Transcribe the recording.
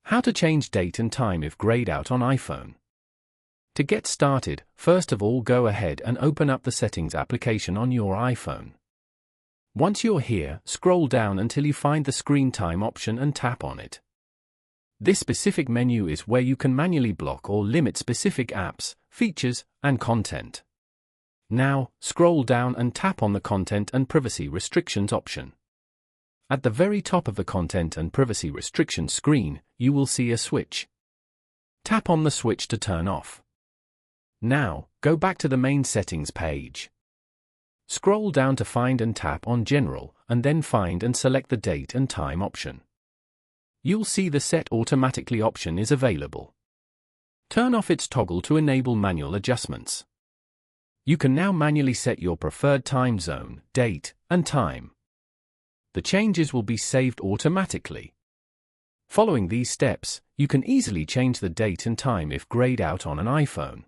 How to change date and time if grayed out on iPhone. To get started, first of all go ahead and open up the Settings application on your iPhone. Once you're here, scroll down until you find the Screen Time option and tap on it. This specific menu is where you can manually block or limit specific apps, features, and content. Now, scroll down and tap on the Content and Privacy Restrictions option. At the very top of the Content and Privacy Restrictions screen, you will see a switch. Tap on the switch to turn off. Now, go back to the main settings page. Scroll down to find and tap on General, and then find and select the Date and Time option. You'll see the Set Automatically option is available. Turn off its toggle to enable manual adjustments. You can now manually set your preferred time zone, date, and time. The changes will be saved automatically. Following these steps, you can easily change the date and time if grayed out on an iPhone.